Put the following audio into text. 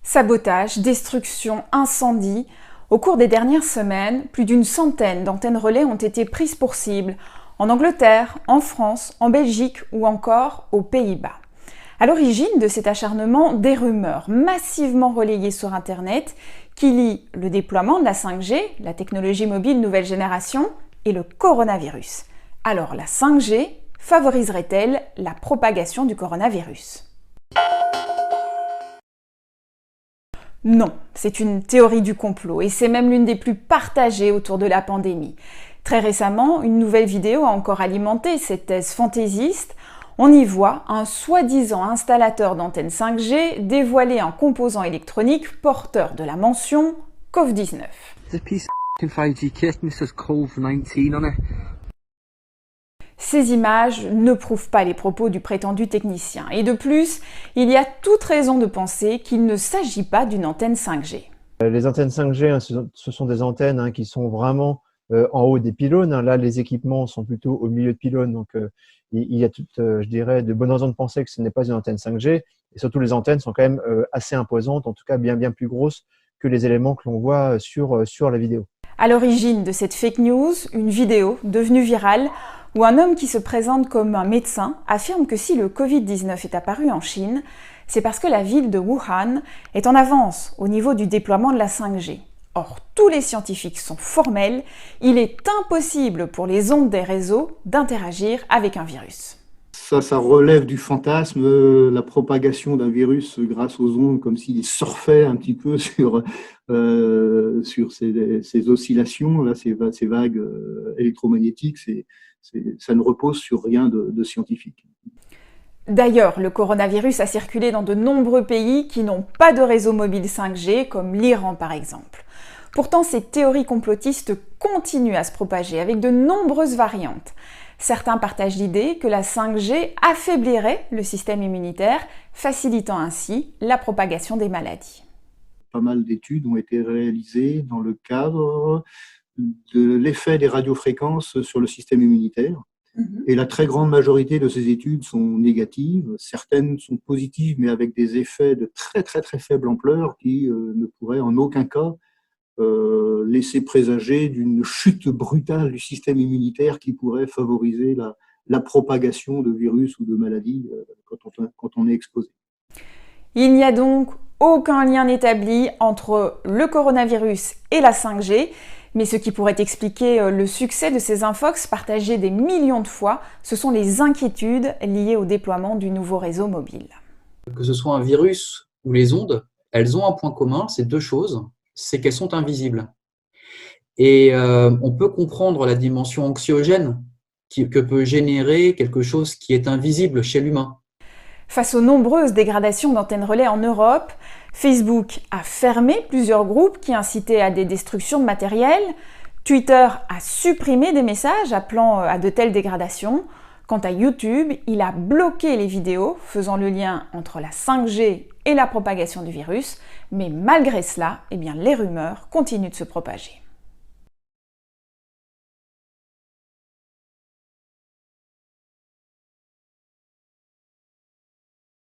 Sabotage, destruction, incendie. Au cours des dernières semaines, plus d'une centaine d'antennes relais ont été prises pour cible, en Angleterre, en France, en Belgique ou encore aux Pays-Bas. À l'origine de cet acharnement, des rumeurs massivement relayées sur Internet qui lient le déploiement de la 5G, la technologie mobile nouvelle génération, et le coronavirus. Alors la 5G favoriserait-elle la propagation du coronavirus ? Non, c'est une théorie du complot et c'est même l'une des plus partagées autour de la pandémie. Très récemment, une nouvelle vidéo a encore alimenté cette thèse fantaisiste. On y voit un soi-disant installateur d'antenne 5G dévoiler un composant électronique porteur de la mention COVID-19. Ces images ne prouvent pas les propos du prétendu technicien. Et de plus, il y a toute raison de penser qu'il ne s'agit pas d'une antenne 5G. Les antennes 5G, ce sont des antennes qui sont vraiment en haut des pylônes. Là, les équipements sont plutôt au milieu de pylônes. Donc, il y a je dirais, de bonnes raisons de penser que ce n'est pas une antenne 5G. Et surtout, les antennes sont quand même assez imposantes, en tout cas bien plus grosses que les éléments que l'on voit sur la vidéo. À l'origine de cette fake news, une vidéo devenue virale où un homme qui se présente comme un médecin affirme que si le Covid-19 est apparu en Chine, c'est parce que la ville de Wuhan est en avance au niveau du déploiement de la 5G. Or, tous les scientifiques sont formels, il est impossible pour les ondes des réseaux d'interagir avec un virus. Ça relève du fantasme, la propagation d'un virus grâce aux ondes, comme s'il surfait un petit peu sur ces oscillations, là, ces vagues électromagnétiques. Ça ne repose sur rien de scientifique. D'ailleurs, le coronavirus a circulé dans de nombreux pays qui n'ont pas de réseau mobile 5G, comme l'Iran par exemple. Pourtant, ces théories complotistes continuent à se propager avec de nombreuses variantes. Certains partagent l'idée que la 5G affaiblirait le système immunitaire, facilitant ainsi la propagation des maladies. Pas mal d'études ont été réalisées dans le cadre de l'effet des radiofréquences sur le système immunitaire. Et la très grande majorité de ces études sont négatives. Certaines sont positives, mais avec des effets de très faible ampleur qui ne pourraient en aucun cas laisser présager d'une chute brutale du système immunitaire qui pourrait favoriser la propagation de virus ou de maladies quand on est exposé. Il n'y a donc aucun lien établi entre le coronavirus et la 5G, mais ce qui pourrait expliquer le succès de ces infox partagés des millions de fois, ce sont les inquiétudes liées au déploiement du nouveau réseau mobile. Que ce soit un virus ou les ondes, elles ont un point commun, c'est deux choses, c'est qu'elles sont invisibles. Et on peut comprendre la dimension anxiogène que peut générer quelque chose qui est invisible chez l'humain. Face aux nombreuses dégradations d'antennes relais en Europe, Facebook a fermé plusieurs groupes qui incitaient à des destructions de matériel. Twitter a supprimé des messages appelant à de telles dégradations. Quant à YouTube, il a bloqué les vidéos faisant le lien entre la 5G et la propagation du virus. Mais malgré cela, les rumeurs continuent de se propager.